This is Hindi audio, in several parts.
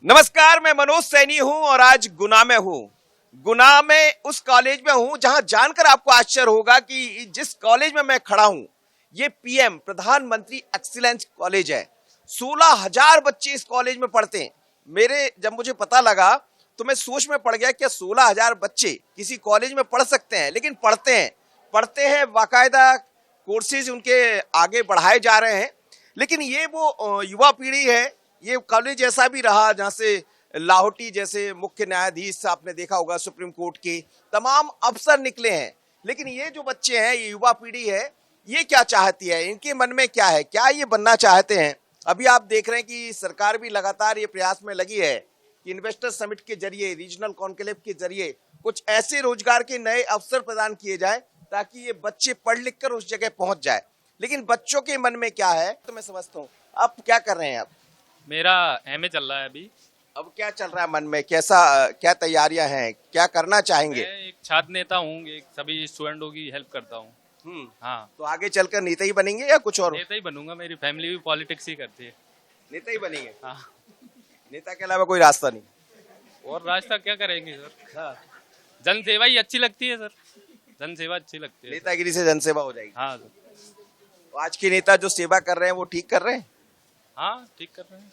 नमस्कार, मैं मनोज सैनी हूं और आज गुना में हूं। गुना में उस कॉलेज में हूं जहां जानकर आपको आश्चर्य होगा कि जिस कॉलेज में मैं खड़ा हूं ये पीएम प्रधानमंत्री एक्सीलेंस कॉलेज है। 16,000 बच्चे इस कॉलेज में पढ़ते हैं। जब मुझे पता लगा तो मैं सोच में पड़ गया कि 16,000 बच्चे किसी कॉलेज में पढ़ सकते हैं, लेकिन पढ़ते हैं बाकायदा कोर्सेज उनके आगे बढ़ाए जा रहे हैं। लेकिन ये वो युवा पीढ़ी है, ये कॉलेज ऐसा भी रहा जहां से लाहौटी जैसे मुख्य न्यायाधीश आपने देखा होगा, सुप्रीम कोर्ट के तमाम अफसर निकले हैं। लेकिन ये जो बच्चे हैं, ये युवा पीढ़ी है, ये क्या चाहती है, इनके मन में क्या है, क्या ये बनना चाहते हैं? अभी आप देख रहे हैं कि सरकार भी लगातार ये प्रयास में लगी है कि इन्वेस्टर समिट के जरिए, रीजनल कॉन्क्लेव के जरिए कुछ ऐसे रोजगार के नए अवसर प्रदान किए जाए ताकि ये बच्चे पढ़ लिख कर उस जगह पहुंच जाए। लेकिन बच्चों के मन में क्या है तो मैं समझता हूँ। आप क्या कर रहे हैं? आप मेरा एमए चल रहा है अभी। अब क्या चल रहा है मन में, क्या तैयारियां हैं, क्या करना चाहेंगे? मैं एक छात्र नेता हूँ, एक सभी स्टूडेंटों की हेल्प करता हूँ। हाँ, तो आगे चलकर नेता ही बनेंगे या कुछ और? नेता ही बनूंगा। मेरी फैमिली भी पॉलिटिक्स ही करती है। नेता ही बनेंगे? हाँ। नेता के अलावा कोई रास्ता नहीं? और रास्ता क्या करेंगे सर? हाँ। जन सेवा ही अच्छी लगती है सर। जन सेवा अच्छी लगती है। नेतागिरी से जनसेवा हो जाएगी। हाँ सर। तो आज के नेता जो सेवा कर रहे हैं वो ठीक कर रहे हैं? हाँ, ठीक कर रहे हैं।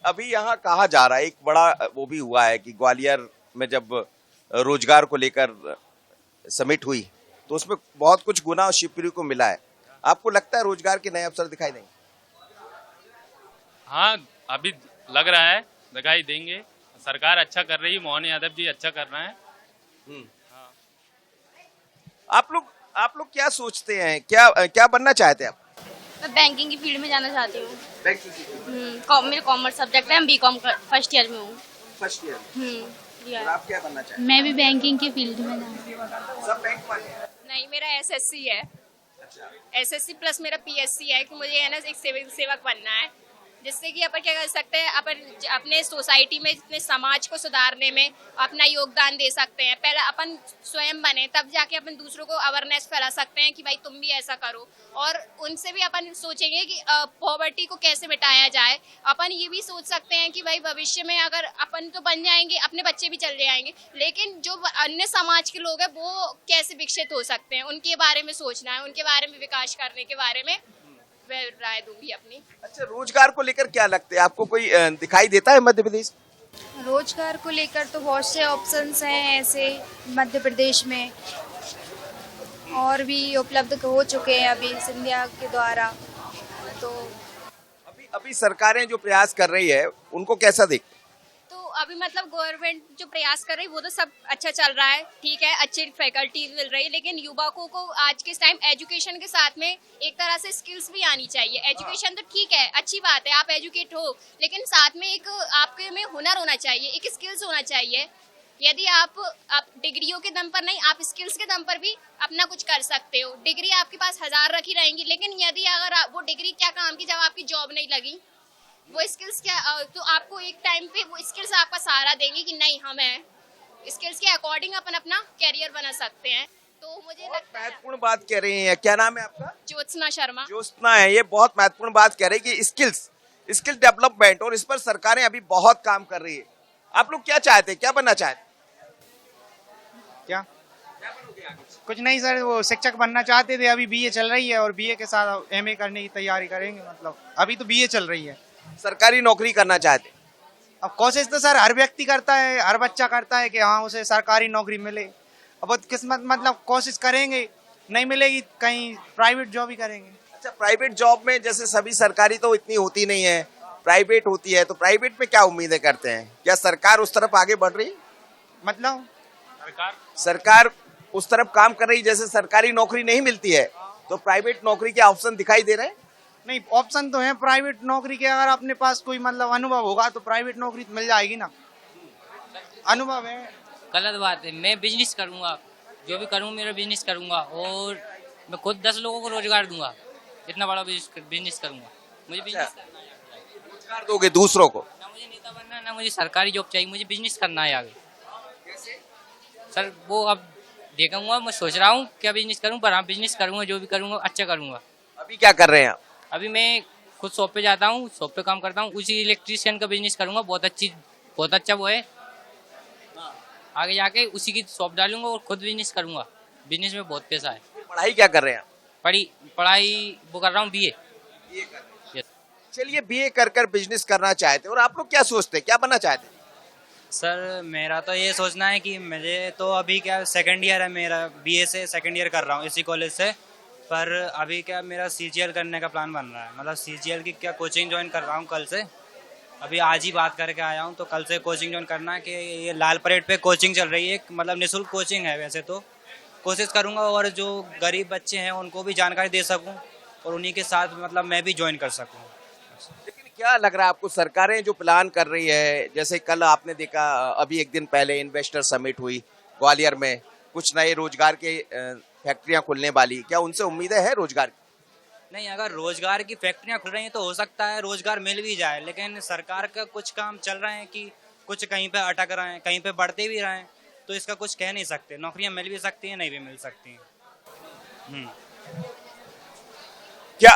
अभी यहाँ कहा जा रहा है, एक बड़ा वो भी हुआ है कि ग्वालियर में जब रोजगार को लेकर समिट हुई तो उसमें बहुत कुछ गुना और शिवपुरी को मिला है। आपको लगता है रोजगार के नए अवसर दिखाई देंगे? हाँ, अभी लग रहा है दिखाई देंगे। सरकार अच्छा कर रही है, मोहन यादव जी अच्छा कर रहे हैं। हाँ। आप लोग क्या सोचते हैं, क्या बनना चाहते हैं आप? मैं बैंकिंग की फील्ड में जाना चाहती हूँ। मेरे कॉमर्स सब्जेक्ट है, बीकॉम फर्स्ट ईयर में हूँ। First year. और आप क्या बनना चाहते हैं? मैं भी बैंकिंग की फील्ड में जाना। सब बैंक वाले हैं? नहीं, मेरा एसएससी है। अच्छा। एसएससी प्लस मेरा पीएससी है कि मुझे है ना एक सेवक बनना है, जिससे कि अपन क्या कर सकते हैं, अपन अपने सोसाइटी में, अपने समाज को सुधारने में अपना योगदान दे सकते हैं। पहले अपन स्वयं बने, तब जाके अपन दूसरों को अवेयरनेस फैला सकते हैं कि भाई तुम भी ऐसा करो। और उनसे भी अपन सोचेंगे कि पॉवर्टी को कैसे मिटाया जाए। अपन ये भी सोच सकते हैं कि भाई भविष्य में अगर अपन तो बन जाएंगे, अपने बच्चे भी चल जाएंगे, लेकिन जो अन्य समाज के लोग हैं वो कैसे विकसित हो सकते हैं, उनके बारे में सोचना है, उनके बारे में विकास करने के बारे में मैं राय दूंगी अपनी। अच्छा, रोजगार को लेकर क्या लगता है आपको, कोई दिखाई देता है मध्य प्रदेश? रोजगार को लेकर तो बहुत से ऑप्शंस हैं ऐसे मध्य प्रदेश में, और भी उपलब्ध हो चुके हैं अभी सिंधिया के द्वारा। तो अभी सरकारें जो प्रयास कर रही है उनको कैसा देख? तो अभी मतलब गवर्नमेंट जो प्रयास कर रही है वो तो सब अच्छा चल रहा है, ठीक है, अच्छी फैकल्टी मिल रही है, लेकिन युवकों को आज के टाइम एजुकेशन के साथ में एक तरह से स्किल्स भी आनी चाहिए। एजुकेशन तो ठीक है, अच्छी बात है, आप एजुकेट हो, लेकिन साथ में एक आपके में हुनर होना चाहिए, एक स्किल्स होना चाहिए। यदि आप डिग्रियों के दम पर नहीं, आप स्किल्स के दम पर भी अपना कुछ कर सकते हो। डिग्री आपके पास 1000 रखी रहेंगी, लेकिन यदि अगर वो डिग्री क्या काम की जब आपकी जॉब नहीं लगी, वो स्किल्स क्या, तो आपको एक टाइम पे वो स्किल्स आपका सहारा देंगे कि नहीं, हम हैं, स्किल्स के अकॉर्डिंग अपन अपना कैरियर बना सकते हैं। तो मुझे लगता है महत्वपूर्ण बात कह रही हैं। क्या नाम है आपका? ज्योत्सना शर्मा। ज्योत्सना है, ये बहुत महत्वपूर्ण बात कह रही है कि स्किल डेवलपमेंट, और इस पर सरकारें अभी बहुत काम कर रही है। आप लोग क्या चाहते हैं, क्या बनना चाहते हैं? क्या कुछ नहीं सर, वो शिक्षक बनना चाहते थे। अभी बीए चल रही है और बीए के साथ एमए करने की तैयारी करेंगे। मतलब अभी तो बीए चल रही है। सरकारी नौकरी करना चाहते हैं? अब कोशिश तो सर हर व्यक्ति करता है, हर बच्चा करता है कि हाँ उसे सरकारी नौकरी मिले। अब किस्मत, मतलब कोशिश करेंगे, नहीं मिलेगी कहीं प्राइवेट जॉब ही करेंगे। अच्छा, प्राइवेट जॉब में जैसे सभी सरकारी तो इतनी होती नहीं है, प्राइवेट होती है, तो प्राइवेट में क्या उम्मीदें करते हैं? क्या सरकार उस तरफ आगे बढ़ रही? मतलब सरकार उस तरफ काम कर रही, जैसे सरकारी नौकरी नहीं मिलती है तो प्राइवेट नौकरी के ऑप्शन दिखाई दे रहे हैं? नहीं, ऑप्शन तो है प्राइवेट नौकरी के। अगर अपने पास कोई मतलब अनुभव होगा तो प्राइवेट नौकरी तो मिल जाएगी ना। अनुभव है। गलत बात है। मैं बिजनेस करूंगा, जो भी करूंगा मेरा बिजनेस करूंगा, और मैं खुद 10 लोगों को रोजगार दूंगा। इतना बड़ा बिजनेस करूंगा। मुझे बिजनेस करना है। रोजगार दोगे दूसरों को? ना मुझे नेता बनना, ना मुझे सरकारी जॉब चाहिए, मुझे बिजनेस करना है आगे। सर वो अब देखूंगा, मैं सोच रहा हूँ क्या बिजनेस करूँ, पर हाँ बिजनेस करूंगा, जो भी करूंगा अच्छा करूंगा। अभी क्या कर रहे हैं आप? अभी मैं खुद शॉप पे जाता हूँ, शॉप पे काम करता हूँ, उसी इलेक्ट्रिशियन का बिजनेस करूंगा। बहुत अच्छा वो है। आगे जाके उसी की शॉप डालूंगा और खुद बिजनेस करूंगा। बिजनेस में बहुत पैसा है। पढ़ाई क्या कर रहे हैं आप? पढ़ाई वो कर रहा हूँ, बीए। चलिए, बीए कर कर बिजनेस करना चाहते हैं, और आप लोग क्या सोचते हैं, क्या बनना चाहते हैं? सर मेरा तो ये सोचना है कि मुझे तो अभी क्या सेकंड ईयर है मेरा, बीए से सेकंड ईयर कर रहा हूँ इसी कॉलेज से। पर अभी क्या मेरा सीजीएल करने का प्लान बन रहा है, मतलब सीजीएल की क्या कोचिंग ज्वाइन कर रहा हूँ कल से। अभी आज ही बात करके आया हूँ, तो कल से कोचिंग ज्वाइन करना है। कि ये लाल परेड पे कोचिंग चल रही है, मतलब निःशुल्क कोचिंग है वैसे तो। कोशिश करूँगा और जो गरीब बच्चे हैं उनको भी जानकारी दे सकूँ और उन्हीं के साथ मतलब मैं भी ज्वाइन कर सकूँ। लेकिन क्या लग रहा है आपको, सरकारें जो प्लान कर रही है, जैसे कल आपने देखा, अभी एक दिन पहले इन्वेस्टर समिट हुई ग्वालियर में, कुछ नए रोजगार के फैक्ट्रियां खुलने वाली, क्या उनसे उम्मीदें है रोजगार की? नहीं, अगर रोजगार की फैक्ट्रियां खुल रही हैं तो हो सकता है रोजगार मिल भी जाए, लेकिन सरकार का कुछ काम चल रहे हैं कि कुछ कहीं पे अटक रहे हैं, कहीं पे बढ़ते भी रहे हैं, तो इसका कुछ कह नहीं सकते। नौकरियां मिल भी सकती हैं, नहीं भी मिल सकती हैं। क्या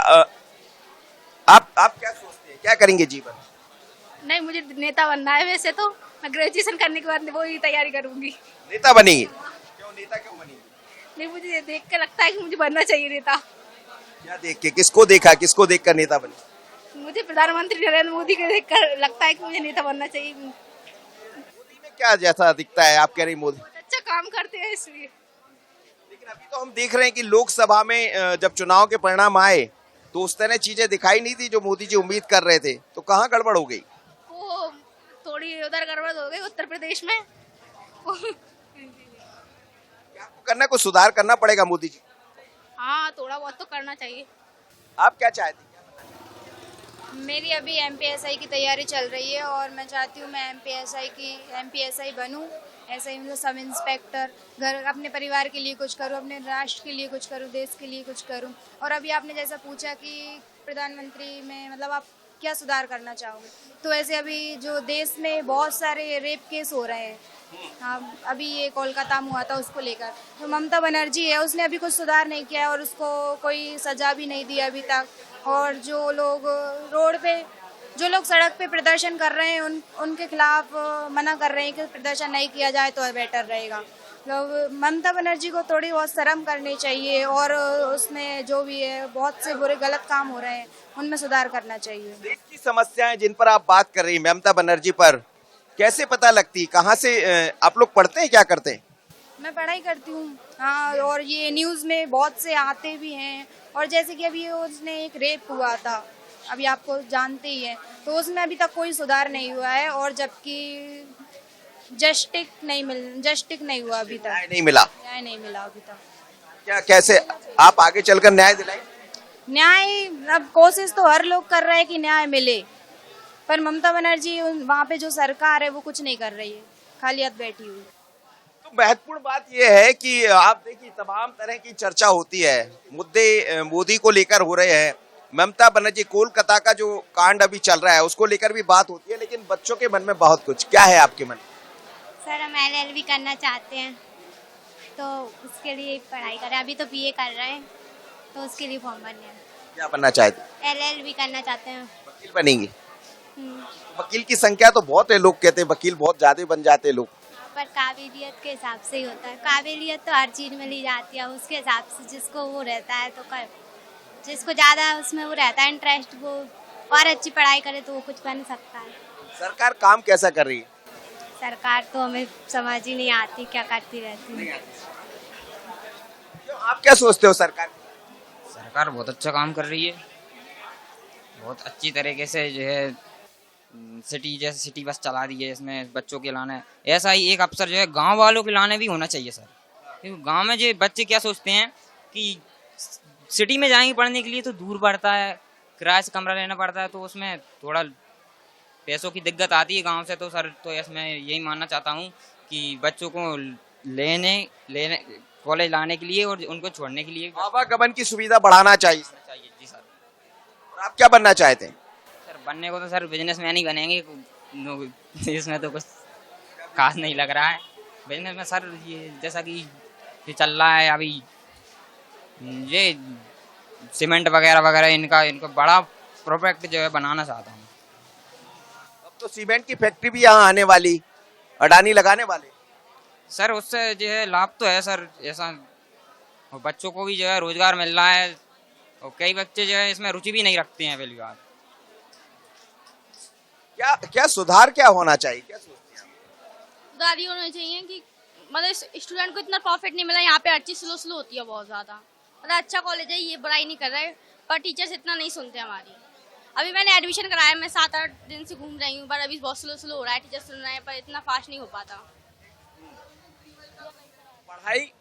आप क्या सोचते हैं, क्या करेंगे जीवन? नहीं, मुझे नेता बनना है। वैसे तो मैं ग्रेजुएशन करने के बाद वो ही तैयारी करूंगी। नेता बनेंगे? क्यों नेता क्यों बनेंगे? नहीं, मुझे देख के लगता है कि मुझे बनना चाहिए नेता। क्या देख के, किसको देख कर नेता बने? मुझे प्रधानमंत्री नरेंद्र मोदी को देखकर लगता है कि मुझे नेता बनना चाहिए। मोदी में क्या जैसा दिखता है? आप कह रही मोदी बहुत अच्छा काम करते हैं इसलिए। लेकिन अभी तो हम देख रहे हैं कि लोकसभा में जब चुनाव के परिणाम आए तो उस तरह चीजें दिखाई नहीं थी जो मोदी जी उम्मीद कर रहे थे, तो कहाँ गड़बड़ हो गई? वो थोड़ी उधर गड़बड़ हो गई उत्तर प्रदेश में। आपको करना, कुछ सुधार करना पड़ेगा मोदी जी। हाँ, थोड़ा बहुत तो करना चाहिए। आप क्या चाहते हैं? मेरी अभी एमपीएसआई की तैयारी चल रही है और मैं चाहती हूँ मैं एमपीएसआई बनूँ। ऐसे ही मतलब सब इंस्पेक्टर, घर अपने परिवार के लिए कुछ करूँ, अपने राष्ट्र के लिए कुछ करूँ, देश के लिए कुछ करूँ। और अभी आपने जैसा पूछा कि प्रधानमंत्री में मतलब आप क्या सुधार करना चाहोगे, तो ऐसे अभी जो देश में बहुत सारे रेप केस हो रहे हैं। हाँ, अभी ये कोलकाता में हुआ था, उसको लेकर तो ममता बनर्जी है, उसने अभी कुछ सुधार नहीं किया है और उसको कोई सजा भी नहीं दी अभी तक। और जो लोग सड़क पे प्रदर्शन कर रहे हैं उनके खिलाफ मना कर रहे हैं कि प्रदर्शन नहीं किया जाए तो बेटर रहेगा। तो ममता बनर्जी को थोड़ी बहुत शर्म करनी चाहिए और उसमें जो भी है बहुत से बुरे गलत काम हो रहे हैं उनमें सुधार करना चाहिए। देश की समस्याएं जिन पर आप बात कर रही हैं, ममता बनर्जी पर कैसे पता लगती, कहाँ से आप लोग पढ़ते हैं, क्या करते हैं? मैं पढ़ाई करती हूँ। हाँ, और ये न्यूज़ में बहुत से आते भी हैं। और जैसे कि अभी उसने एक रेप हुआ था, अभी आपको जानते ही हैं, तो उसमें अभी तक कोई सुधार नहीं हुआ है। और जबकि जस्टिस नहीं हुआ अभी तक, न्याय नहीं मिला अभी तक। क्या, कैसे आप आगे चलकर न्याय दिलाएंगे? न्याय, अब कोशिश तो हर लोग कर रहे हैं कि न्याय मिले, पर ममता बनर्जी वहाँ पे जो सरकार है वो कुछ नहीं कर रही है, खाली हाथ बैठी हुई। तो महत्वपूर्ण बात यह है कि आप देखिए, तमाम तरह की चर्चा होती है, मुद्दे मोदी को लेकर हो रहे हैं, ममता बनर्जी, कोलकाता का जो कांड अभी चल रहा है उसको लेकर भी बात होती है, लेकिन बच्चों के मन में बहुत कुछ। क्या है आपके मन? सर, हम LLB करना चाहते हैं, तो उसके लिए पढ़ाई करें। अभी तो BA कर रहे हैं, तो उसके लिए फॉर्म भरने हैं। क्या बनना चाहते हैं? LLB करना चाहते हैं। वकील बनेंगे? वकील की संख्या तो बहुत है, लोग कहते हैं वकील बहुत ज्यादा बन जाते हैं लोग। पर काबिलियत के हिसाब से ही होता है। काबिलियत तो हर चीज में ली जाती है, उसके हिसाब से जिसको वो रहता है तो कर, जिसको ज्यादा उसमें वो रहता है इंटरेस्ट, वो और अच्छी पढ़ाई करे तो वो कुछ बन सकता है। सरकार काम कैसा कर रही है? सरकार तो हमें समझ ही नहीं आती, क्या करती रहती है। आप क्या सोचते हो सरकार? सरकार बहुत अच्छा काम कर रही है, बहुत अच्छी तरीके से जो है सिटी बस चला रही है, इसमें बच्चों के लाने। ऐसा ही एक अफसर जो है गांव वालों के लाने भी होना चाहिए सर, क्योंकि गांव में जो बच्चे क्या सोचते हैं कि सिटी में जाएंगे पढ़ने के लिए तो दूर पड़ता है, किराए से कमरा लेना पड़ता है, तो उसमें थोड़ा पैसों की दिक्कत आती है गांव से। तो सर, तो इसमें यही मानना चाहता हूँ कि बच्चों को लेने कॉलेज लाने के लिए और उनको छोड़ने के लिए आवागमन की सुविधा बढ़ाना चाहिए। जी सर। और आप क्या बनना चाहते हैं? सर, बनने को तो सर बिजनेसमैन ही बनेंगे, इसमें तो कुछ खास नहीं लग रहा है। बिजनेस में सर ये जैसा कि ये चल रहा है अभी, ये सीमेंट वगैरह इनका बड़ा प्रोडक्ट जो है बनाना चाहता हूँ। अब तो सीमेंट की फैक्ट्री भी यहाँ आने वाली, अडानी लगाने वाले। सर उससे जो है लाभ तो है सर, ऐसा और बच्चों को भी जो है रोजगार मिल रहा है और कई बच्चे जो है इसमें रुचि भी नहीं रखते हैं पहली बात। क्या क्या सुधार क्या होना चाहिए, क्या सोचते हैं आप? सुधार ये होना चाहिए कि मतलब स्टूडेंट को इतना प्रॉफिट नहीं मिला, यहाँ पे हर चीज स्लो होती है बहुत ज्यादा। मतलब अच्छा कॉलेज है, ये बुराई नहीं कर रहे, पर टीचर्स इतना नहीं सुनते हमारी। अभी मैंने एडमिशन कराया, मैं 7-8 दिन से घूम रही हूँ, पर अभी बहुत स्लो हो रहा है, टीचर सुन रहे हैं पर इतना फास्ट नहीं हो पाता।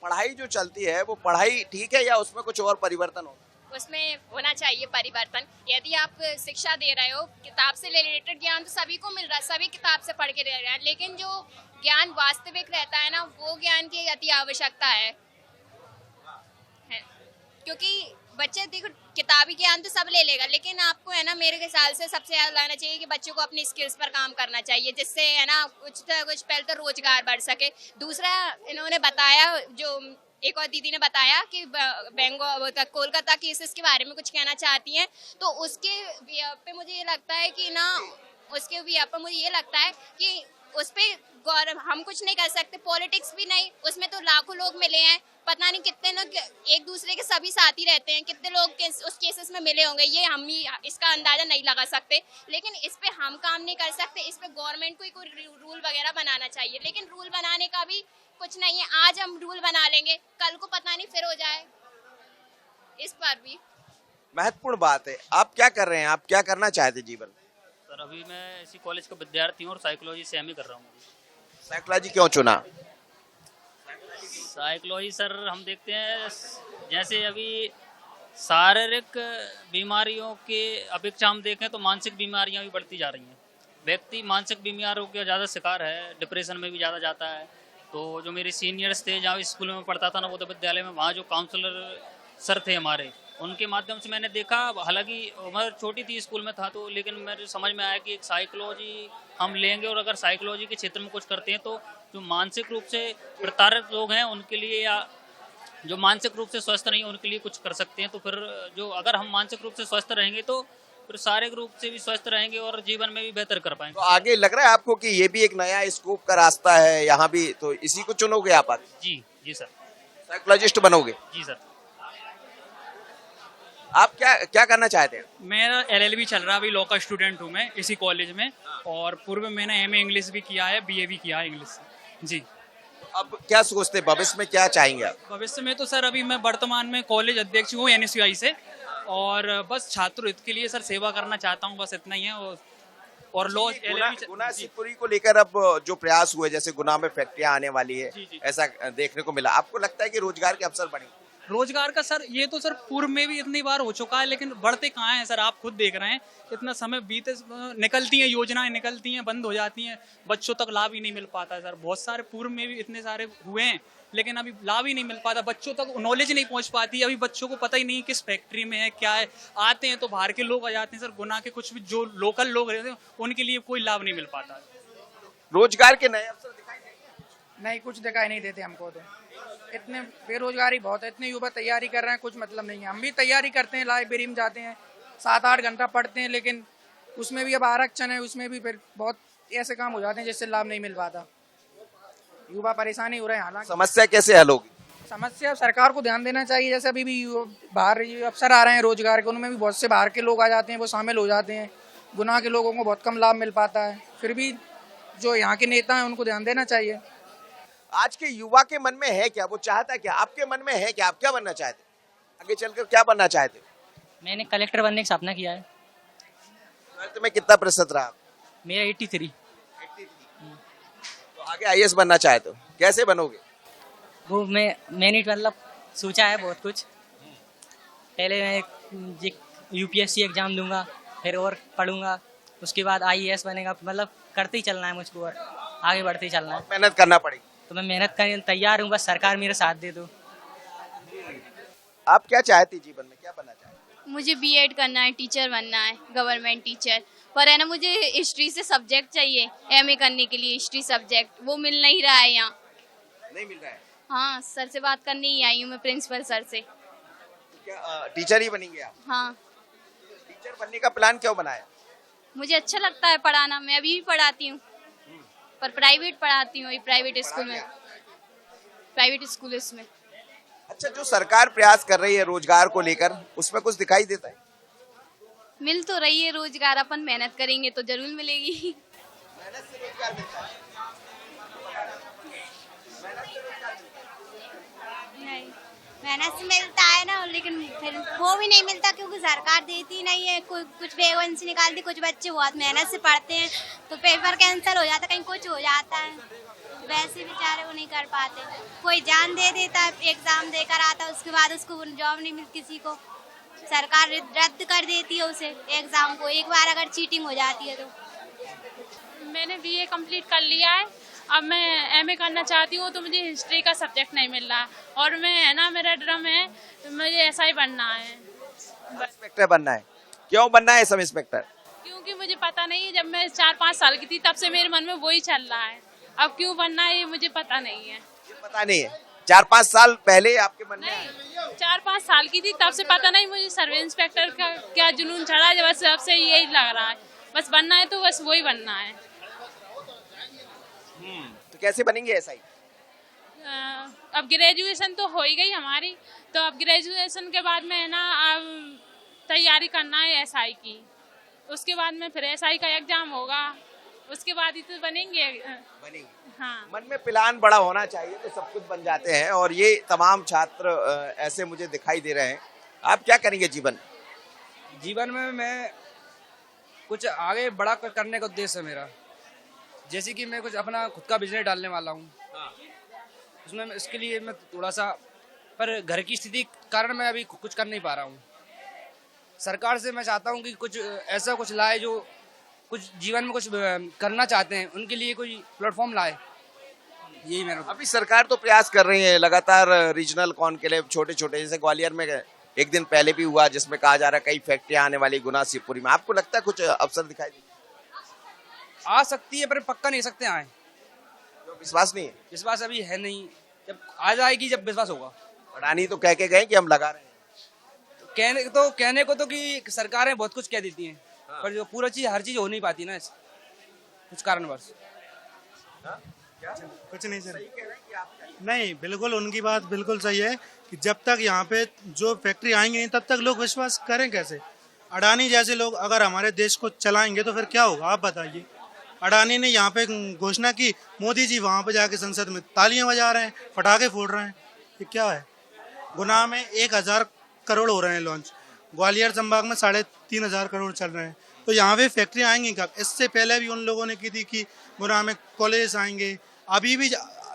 पढ़ाई जो चलती है वो पढ़ाई ठीक है या उसमें कुछ और परिवर्तन हो? उसमें होना चाहिए परिवर्तन। यदि आप शिक्षा दे रहे हो, किताब से रिलेटेड ज्ञान तो सभी को मिल रहा है, सभी किताब से पढ़ के रह रहे हैं, लेकिन जो ज्ञान वास्तविक रहता है ना, वो ज्ञान की अति आवश्यकता है। क्योंकि बच्चे देखो किताबी ज्ञान तो सब ले लेगा, लेकिन आपको है ना मेरे ख्याल से सबसे ज्यादा लाना चाहिए कि बच्चों को अपनी स्किल्स पर काम करना चाहिए, जिससे है ना कुछ पहले तो रोजगार बढ़ सके। दूसरा इन्होंने बताया, जो एक और दीदी ने बताया कि कोलकाता केसेस के बारे में कुछ कहना चाहती हैं, तो उसके पे मुझे ये लगता है कि ना, उसके पे मुझे ये लगता है कि उस पे हम कुछ नहीं कर सकते, पॉलिटिक्स भी नहीं, उसमें तो लाखों लोग मिले हैं, पता नहीं कितने लोग एक दूसरे के सभी साथी रहते हैं, कितने लोग उस केसेस में मिले होंगे, ये हम ही इसका अंदाजा नहीं लगा सकते। लेकिन इस पे हम काम नहीं कर सकते, इस पे गवर्नमेंट को ही कोई रूल वगैरह बनाना चाहिए, लेकिन रूल बनाने का भी कुछ नहीं है। आज हम रूल बना लेंगे, कल को पता नहीं फिर हो जाए। इस पर भी महत्वपूर्ण बात है। आप क्या कर रहे हैं, आप क्या करना चाहते जीवन में? सर अभी मैं इसी कॉलेज का विद्यार्थी हूँ और साइकोलॉजी से एमए कर रहा हूँ। साइकोलॉजी क्यों चुना? साइकोलॉजी सर हम देखते हैं जैसे अभी शारीरिक बीमारियों के अपेक्षा हम देखें तो मानसिक बीमारियां भी बढ़ती जा रही हैं। व्यक्ति मानसिक बीमारियों का ज़्यादा शिकार है, डिप्रेशन में भी ज़्यादा जाता है। तो जो मेरे सीनियर्स थे, जहाँ स्कूल में पढ़ता था नवोदय विद्यालय में, वहाँ जो काउंसलर सर थे हमारे, उनके माध्यम से मैंने देखा, हालांकि उम्र छोटी थी स्कूल में था तो, लेकिन मेरे समझ में आया कि एक साइकोलॉजी हम लेंगे और अगर साइकोलॉजी के क्षेत्र में कुछ करते हैं तो जो मानसिक रूप से प्रताड़ित लोग हैं उनके लिए, या जो मानसिक रूप से स्वस्थ नहीं है उनके लिए कुछ कर सकते हैं। तो फिर जो अगर हम मानसिक रूप से स्वस्थ रहेंगे तो फिर शारीरिक रूप से भी स्वस्थ रहेंगे और जीवन में भी बेहतर कर पाएंगे। तो आगे लग रहा है आपको कि ये भी एक नया स्कोप का रास्ता है यहाँ भी, तो इसी को चुनोगे आप आगे? जी सर। साइकोलॉजिस्ट बनोगे? जी सर। आप क्या करना चाहते हैं? मेरा LLB चल रहा है, अभी लॉ का स्टूडेंट हूँ मैं इसी कॉलेज में, और पूर्व में मैंने MA इंग्लिश भी किया है, BA भी किया है इंग्लिश से। जी। अब क्या सोचते हैं, भविष्य में क्या चाहेंगे आप? भविष्य में तो सर अभी मैं वर्तमान में कॉलेज अध्यक्ष हूँ NSUI से, और बस छात्र हित के लिए सर सेवा करना चाहता हूँ, बस इतना ही है। और लॉ गुना सिकुड़ी को लेकर अब जो प्रयास हुए, जैसे गुना में फैक्ट्रियां आने वाली है, ऐसा देखने को मिला, आपको लगता है कि रोजगार के अवसर बढ़ेंगे? रोजगार का सर ये तो सर पूर्व में भी इतनी बार हो चुका है, लेकिन बढ़ते कहाँ हैं सर, आप खुद देख रहे हैं। इतना समय बीते, निकलती हैं योजनाएं, निकलती हैं, बंद हो जाती हैं, बच्चों तक लाभ ही नहीं मिल पाता है सर। बहुत सारे पूर्व में भी इतने सारे हुए हैं, लेकिन अभी लाभ ही नहीं मिल पाता, बच्चों तक नॉलेज नहीं पहुंच पाती। अभी बच्चों को पता ही नहीं किस फैक्ट्री में है, क्या है। आते हैं तो बाहर के लोग आ जाते हैं सर, गुना के कुछ भी जो लोकल लोग रहते हैं उनके लिए कोई लाभ नहीं मिल पाता। रोजगार के नए अवसर दिखाई देंगे? नहीं, कुछ दिखाई नहीं देते हमको। तो इतने बेरोजगारी बहुत है, इतने युवा तैयारी कर रहे हैं, कुछ मतलब नहीं है। हम भी तैयारी करते हैं, लाइब्रेरी में जाते हैं, 7-8 घंटा पढ़ते हैं, लेकिन उसमें भी अब आरक्षण है, उसमें भी फिर बहुत ऐसे काम हो जाते हैं जिससे लाभ नहीं मिल पाता। युवा परेशानी हो रहे हैं। हालांकि समस्या कैसे हल होगी? समस्या सरकार को ध्यान देना चाहिए। जैसे अभी भी बाहर अफसर आ रहे हैं रोजगार के, उनमें भी बहुत से बाहर के लोग आ जाते हैं, वो शामिल हो जाते हैं। गुना के लोगों को बहुत कम लाभ मिल पाता है। फिर भी जो यहाँ के नेता हैं उनको ध्यान देना चाहिए। आज के युवा के मन में है क्या, वो चाहता क्या? आपके मन में है क्या, आप क्या बनना चाहते, आगे चलकर क्या बनना चाहते? मैंने कलेक्टर बनने का सपना किया है। ट्वेल्थ में कितना प्रतिशत रहा? मेरा 83। तो आगे IAS बनना चाहते हो, कैसे बनोगे? वो मैंने मतलब सोचा है बहुत कुछ। पहले मैं UPSC एग्जाम दूंगा, फिर और पढ़ूंगा, उसके बाद IAS बनेगा। मतलब करते ही चलना है मुझको और आगे बढ़ते ही चलना है। मेहनत करना पड़ेगी। तो मैं मेहनत करने तैयार हूँ, बस सरकार मेरा साथ दे दो। आप क्या चाहती जीवन में, क्या बनना चाहती? मुझे B.Ed करना है, टीचर बनना है, गवर्नमेंट टीचर। पर है ना, मुझे हिस्ट्री से सब्जेक्ट चाहिए MA करने के लिए, हिस्ट्री सब्जेक्ट, वो मिल नहीं रहा है यहाँ। नहीं मिल रहा है? हाँ, सर से बात करने ही आई हूँ मैं, प्रिंसिपल सर से। क्या टीचर ही बनेंगे आप? हाँ। टीचर बनने का प्लान क्यों बनाया? मुझे अच्छा लगता है पढ़ाना, मैं अभी भी पढ़ाती हूँ, पर प्राइवेट पढ़ाती हूँ, प्राइवेट स्कूल में, प्राइवेट स्कूल इसमें। अच्छा, जो सरकार प्रयास कर रही है रोजगार को लेकर, उसमें कुछ दिखाई देता है? मिल तो रही है रोजगार, अपन मेहनत करेंगे तो जरूर मिलेगी। मेहनत से रोजगार मिलता है? नहीं, मेहनत से मिलता है ना, लेकिन फिर वो भी नहीं मिलता क्योंकि सरकार देती नहीं है। कोई कुछ वैकेंसी निकालती, कुछ बच्चे बहुत मेहनत से पढ़ते हैं तो पेपर कैंसिल हो जाता, कहीं कुछ हो जाता है, वैसे बेचारे वो नहीं कर पाते। कोई जान दे देता है, एग्जाम देकर आता है, उसके बाद उसको जॉब नहीं मिलती, किसी को सरकार रद्द कर देती है उसे एग्जाम को, एक बार अगर चीटिंग हो जाती है तो। मैंने बीए कंप्लीट कर लिया है, अब मैं एमए करना चाहती हूँ, तो मुझे हिस्ट्री का सब्जेक्ट नहीं मिल रहा और मैं है ना, मेरा ड्रम है, तो मुझे ऐसा ही बनना है। इंस्पेक्टर बनना है? क्यों बनना है सब इंस्पेक्टर? क्योंकि मुझे पता नहीं, जब मैं 4-5 साल की थी तब से मेरे मन में वही चल रहा है, अब क्यों बनना है ये मुझे पता नहीं है। पता नहीं है? 4-5 साल पहले आपके मन में? 4-5 साल की थी तब से पता नहीं, मुझे सर्वे इंस्पेक्टर का क्या जुनून चढ़ा है, बस अब से यही लग रहा है, बस बनना है तो बस वही बनना है। तो कैसे बनेंगे एसआई? अब ग्रेजुएशन तो हो ही गई हमारी, तो अब ग्रेजुएशन के बाद में है ना, अब तैयारी करना है एसआई की, उसके बाद में फिर एसआई का एग्जाम होगा, उसके बाद ही तो बनेंगे। हाँ, मन में प्लान बड़ा होना चाहिए तो सब कुछ बन जाते हैं, और ये तमाम छात्र ऐसे मुझे दिखाई दे रहे हैं। आप क्या करेंगे जीवन में? मैं कुछ आगे बड़ा करने का उद्देश्य है मेरा, जैसे कि मैं कुछ अपना खुद का बिजनेस डालने वाला हूँ। उसमें इसके लिए मैं थोड़ा सा, पर घर की स्थिति के कारण मैं अभी कुछ कर नहीं पा रहा हूँ। सरकार से मैं चाहता हूँ कि कुछ ऐसा कुछ लाए जो कुछ जीवन में कुछ करना चाहते हैं, उनके लिए कोई प्लेटफॉर्म लाए, यही मेरा। अभी सरकार तो प्रयास कर रही है लगातार, रीजनल कॉन्क्लेव छोटे छोटे, जैसे ग्वालियर में एक दिन पहले भी हुआ जिसमें कहा जा रहा है कई फैक्ट्रियां आने वाली गुना शिवपुरी में। आपको लगता है कुछ अवसर दिखाई दे? आ सकती है पर पक्का नहीं सकते आए। विश्वास नहीं है? विश्वास अभी है नहीं, जब आ जाएगी जब विश्वास होगा। अडानी तो कह के गए कि हम लगा रहे हैं। कहने को तो कि सरकारें बहुत कुछ कह देती हैं, पर जो पूरा चीज हर चीज हो नहीं पाती ना, कुछ कारणवश। कुछ नहीं सर, नहीं, बिल्कुल उनकी बात बिल्कुल सही है कि जब तक यहाँ पे जो फैक्ट्री आएंगी नहीं तब तक लोग विश्वास करें कैसे? अडानी जैसे लोग अगर हमारे देश को चलाएंगे तो फिर क्या होगा आप बताइए। अडानी ने यहाँ पे घोषणा की, मोदी जी वहाँ पे जाके संसद में तालियां बजा रहे हैं, पटाखे फोड़ रहे हैं, ये क्या है? गुना में 1000 करोड़ हो रहे हैं लॉन्च, ग्वालियर संभाग में 3500 करोड़ चल रहे हैं, तो यहाँ पे फैक्ट्री आएंगी क्या? इससे पहले भी उन लोगों ने की थी कि गुना में कॉलेज आएंगे, अभी भी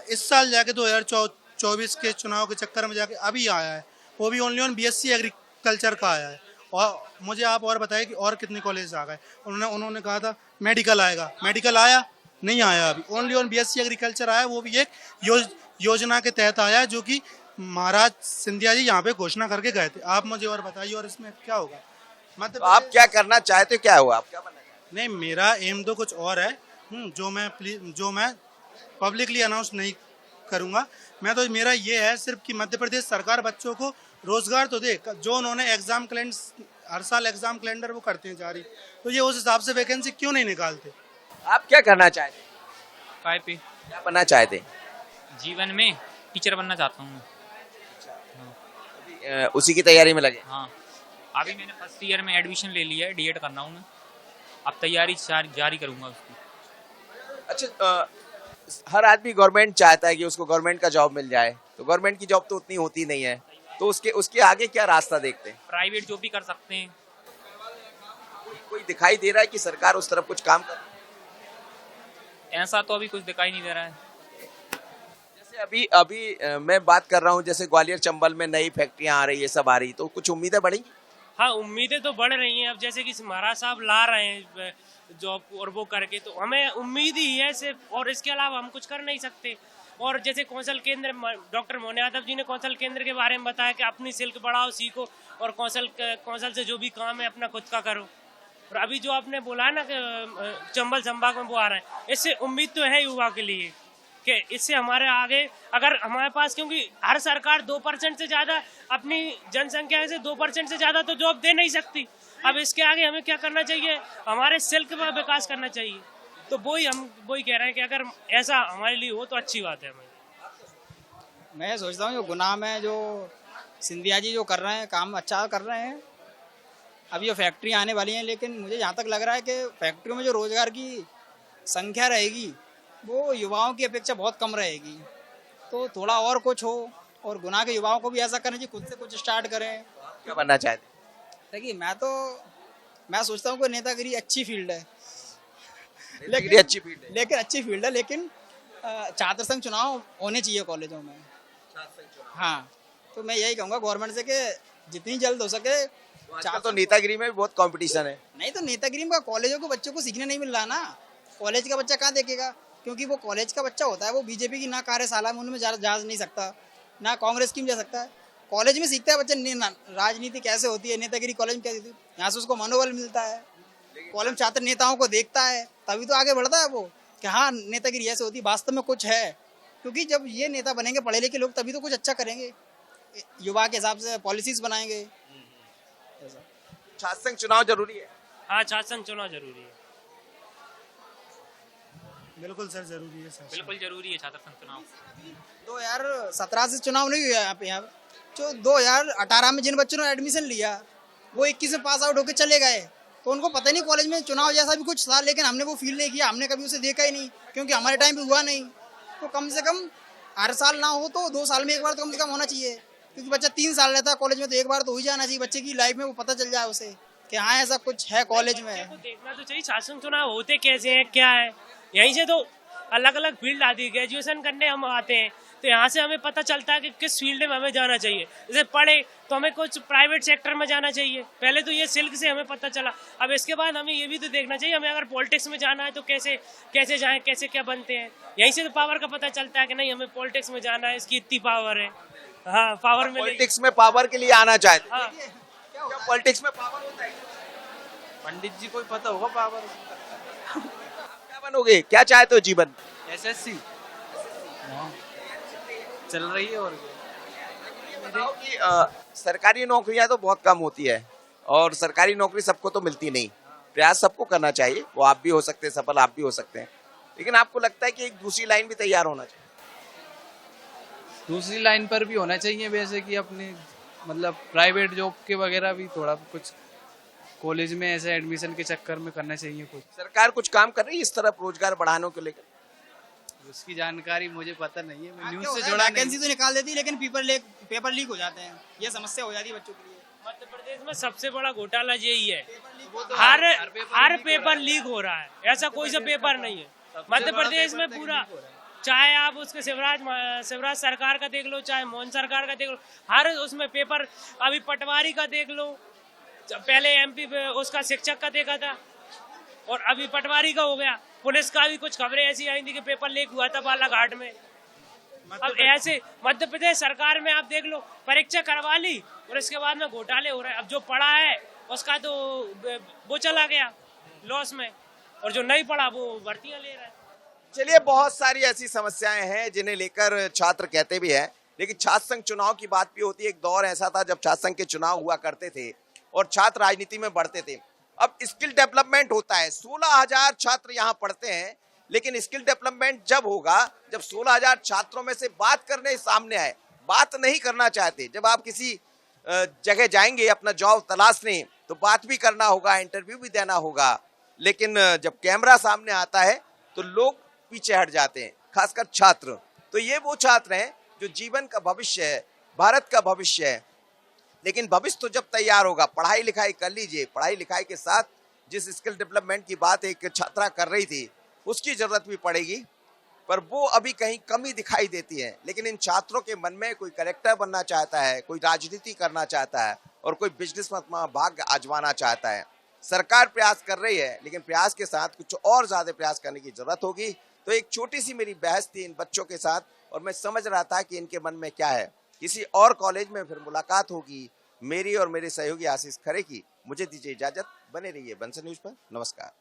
इस साल जाके 2024 के चुनाव के चक्कर में जाके अभी आया है, वो भी ओनली ऑन बीएससी एग्रीकल्चर का आया है। और मुझे आप और बताइए कि और कितने कॉलेज आ गए? उन्होंने कहा था मेडिकल आएगा, मेडिकल आया नहीं? आया अभी ओनली ऑन बीएससी एग्रीकल्चर आया, वो भी एक योजना के तहत आया जो कि महाराज सिंधिया जी यहाँ पे घोषणा करके गए थे। आप मुझे और बताइए और इसमें क्या होगा? मतलब तो आप क्या करना चाहते हो, क्या हुआ, आप क्या बनना चाहते हो? नहीं, मेरा एम तो कुछ और है, जो मैं पब्लिकली अनाउंस नहीं करूंगा। मैं तो मेरा ये है सिर्फ कि मध्य प्रदेश सरकार बच्चों को रोजगार तो दे, जो उन्होंने एग्जाम कैलेंडर हर साल एग्जाम कैलेंडर वो करते हैं जारी, तो ये उस हिसाब से वैकेंसी क्यों नहीं निकालते? आप क्या करना चाहते? क्या बनना चाहते? जीवन में टीचर बनना चाहता हूँ। उसी की तैयारी में लगे? हाँ, अभी मैंने फर्स्ट ईयर में एडमिशन ले लिया है, डीएड करना हूँ मैं, अब तैयारी जारी करूँगा उसकी। अच्छा, हर आदमी गवर्नमेंट चाहता है कि उसको गवर्नमेंट का जॉब मिल जाए, तो गवर्नमेंट की जॉब तो उतनी होती नहीं है, तो उसके आगे क्या रास्ता देखते हैं? प्राइवेट जॉब भी कर सकते हैं। कोई दिखाई दे रहा है कि सरकार उस तरफ कुछ काम कर? ऐसा तो अभी कुछ दिखाई नहीं दे रहा है। जैसे अभी मैं बात कर रहा हूँ, जैसे ग्वालियर चंबल में नई फैक्ट्रियां आ रही है, सब आ रही, तो कुछ उम्मीदें बढ़ेंगी? हाँ, उम्मीदें तो बढ़ रही हैं। अब जैसे कि महाराज साहब ला रहे हैं जॉब और वो करके, तो हमें उम्मीद ही है सिर्फ, और इसके अलावा हम कुछ कर नहीं सकते। और जैसे कौशल केंद्र, डॉक्टर मोहन यादव जी ने कौशल केंद्र के बारे में बताया कि अपनी सिल्क बढ़ाओ, सीखो, और कौशल से जो भी काम है अपना खुद का करो। और अभी जो आपने बोला ना कि चंबल संभाग में वो आ रहे हैं, इससे उम्मीद तो है युवा के लिए। कि इससे हमारे आगे अगर हमारे पास, क्योंकि हर सरकार 2% से ज़्यादा अपनी जनसंख्या से 2% से ज़्यादा तो जॉब दे नहीं सकती। अब इसके आगे हमें क्या करना चाहिए, हमारे सिल्क में विकास करना चाहिए। तो हम वही कह रहे हैं कि अगर ऐसा हमारे लिए हो तो अच्छी बात है। मैं सोचता हूँ जो गुनाह में जो सिंधिया जी जो कर रहे हैं काम अच्छा कर रहे हैं। अभी ये फैक्ट्री आने वाली हैं, लेकिन मुझे जहाँ तक लग रहा है कि फैक्ट्रियों में जो रोजगार की संख्या रहेगी वो युवाओं की अपेक्षा बहुत कम रहेगी। तो थोड़ा और कुछ हो, और गुनाह के युवाओं को भी ऐसा करना चाहिए, खुद से कुछ स्टार्ट करें। क्या बनना चाहते? देखिए मैं सोचता हूँ कि नेतागिरी अच्छी फील्ड है, नेतागिरी अच्छी फील्ड है, लेकिन छात्र संघ चुनाव होने चाहिए कॉलेजों में। हाँ, तो मैं यही कहूँगा गवर्नमेंट से कि जितनी जल्द हो सके। आजकल तो नेतागिरी में भी बहुत कंपटीशन है। नहीं तो नेतागिरी में कॉलेजों को बच्चों को सीखने नहीं मिल रहा ना। कॉलेज का बच्चा कहाँ देखेगा, क्योंकि वो कॉलेज का बच्चा होता है, वो बीजेपी की ना कार्यशाला में उनमें जा नहीं सकता, ना कांग्रेस की में जा सकता है। कॉलेज में सीखता है बच्चा राजनीति कैसे होती है, नेतागिरी कॉलेज में कैसे होती है, यहाँ से उसको मनोबल मिलता है। कॉलेज छात्र नेताओं को देखता है तभी तो आगे बढ़ता है वो, कि हाँ नेतागिरी ऐसे होती है, वास्तव में कुछ है। क्योंकि जब ये नेता बनेंगे पढ़े लिखे लोग तभी तो कुछ अच्छा करेंगे, युवा के हिसाब से पॉलिसीज बनाएंगे। छात्र संघ चुनाव जरूरी है। हाँ, छात्र संघ चुनाव जरूरी है। बिल्कुल सर, जरूरी है सर, बिल्कुल जरूरी है छात्र संघ चुनाव। 2017 से चुनाव नहीं हुआ यहाँ पे। जो 2018 में जिन बच्चों ने एडमिशन लिया वो 21 में पास आउट होकर चले गए, तो उनको पता नहीं कॉलेज में चुनाव जैसा भी कुछ था, लेकिन हमने वो फील नहीं किया, हमने कभी उसे देखा ही नहीं, क्योंकि हमारे टाइम पे हुआ नहीं। तो कम से कम हर साल ना हो तो 2 साल में एक बार तो कम से कम होना चाहिए, क्योंकि बच्चा 3 साल रहता है कॉलेज में, तो एक बार तो हो ही जाना चाहिए बच्चे की लाइफ में, वो पता चल जाए उसे कि हाँ ऐसा कुछ है कॉलेज में। देखना तो चाहिए छात्र संघ चुनाव होते कैसे हैं, क्या है। यहीं से तो अलग अलग फील्ड आती है। ग्रेजुएशन करने हम आते हैं तो यहाँ से हमें पता चलता है कि किस फील्ड में हमें जाना चाहिए। जैसे पढ़े तो हमें कुछ प्राइवेट सेक्टर में जाना चाहिए, पहले तो ये सिल्क से हमें पता चला। अब इसके बाद हमें ये भी तो देखना चाहिए, हमें अगर पॉलिटिक्स में जाना है तो कैसे जाएं, कैसे क्या बनते हैं। यहीं से तो पावर का पता चलता है कि नहीं हमें पॉलिटिक्स में जाना है, इसकी इतनी पावर है। हाँ, पावर में पॉलिटिक्स में पावर के लिए आना चाहते। हाँ। क्या पॉलिटिक्स में पावर होता है? पंडित जी को पता होगा पावर। क्या बनोगे, क्या चाहते हो जीवन? SSC चल रही है। और सरकारी नौकरियां तो बहुत कम होती है, और सरकारी नौकरी सबको तो मिलती नहीं। प्रयास सबको करना चाहिए, वो आप भी हो सकते हैं सफल, आप भी हो सकते हैं, लेकिन आपको लगता है कि एक दूसरी लाइन भी तैयार होना चाहिए? दूसरी लाइन पर भी होना चाहिए, वैसे कि अपनी मतलब प्राइवेट जॉब के वगैरह भी थोड़ा कुछ कॉलेज में ऐसे एडमिशन के चक्कर में करना चाहिए। कुछ सरकार कुछ काम कर रही है इस तरफ रोजगार बढ़ाने को लेकर? उसकी जानकारी मुझे पता नहीं है, मैं न्यूज़ से जुड़ा वैकेंसी तो निकाल देती है, लेकिन पेपर लीक हो जाते हैं, ये समस्या हो जाती है बच्चों के लिए। मध्य प्रदेश में सबसे बड़ा घोटाला यही है, हर पेपर लीक हो रहा है, ऐसा कोई सा पेपर नहीं है मध्य प्रदेश में पूरा। चाहे आप उसके शिवराज सरकार का देख लो, चाहे मोहन सरकार का देख लो, हर उसमें पेपर। अभी पटवारी का देख लो, पहले MP उसका शिक्षक का देखा था और अभी पटवारी का हो गया। पुलिस का भी कुछ खबरें ऐसी आई थी कि पेपर लीक हुआ था बालाघाट में। अब ऐसे मध्य प्रदेश सरकार में आप देख लो, परीक्षा करवा ली और इसके बाद में घोटाले हो रहे हैं। अब जो पढ़ा है उसका तो वो चला गया लॉस में, और जो नहीं पढ़ा वो भर्तियां ले रहा है। चलिए, बहुत सारी ऐसी समस्याएं हैं जिन्हें लेकर छात्र कहते भी हैं, लेकिन छात्र संघ चुनाव की बात भी होती है। एक दौर ऐसा था जब छात्र संघ के चुनाव हुआ करते थे और छात्र राजनीति में बढ़ते थे। अब स्किल डेवलपमेंट होता है, 16,000 छात्र यहाँ पढ़ते हैं, लेकिन स्किल डेवलपमेंट जब होगा जब 16,000 छात्रों में से बात करने सामने आए, बात नहीं करना चाहते। जब आप किसी जगह जाएंगे अपना जॉब तलाशने तो बात भी करना होगा, इंटरव्यू भी देना होगा, लेकिन जब कैमरा सामने आता है तो लोग पीछे हट जाते हैं, खासकर छात्र। तो ये वो छात्र हैं जो जीवन का भविष्य है, भारत का भविष्य है। लेकिन भविष्य तो जब तैयार होगा, पढ़ाई लिखाई कर लीजिए, पढ़ाई लिखाई के साथ जिस स्किल डेवलपमेंट की बात एक छात्रा कर रही थी उसकी जरूरत भी पड़ेगी, पर वो अभी कहीं कमी दिखाई देती है। लेकिन इन छात्रों के मन में कोई कलेक्टर बनना चाहता है, कोई राजनीति करना चाहता है और कोई बिजनेस में अपना भाग्य आजमाना चाहता है। सरकार प्रयास कर रही है, लेकिन प्रयास के साथ कुछ और ज्यादा प्रयास करने की जरूरत होगी। तो एक छोटी सी मेरी बहस थी इन बच्चों के साथ और मैं समझ रहा था कि इनके मन में क्या है। किसी और कॉलेज में फिर मुलाकात होगी मेरी और मेरे सहयोगी आशीष खरे की। मुझे दीजिए इजाजत, बने रहिए बंसल न्यूज पर। नमस्कार।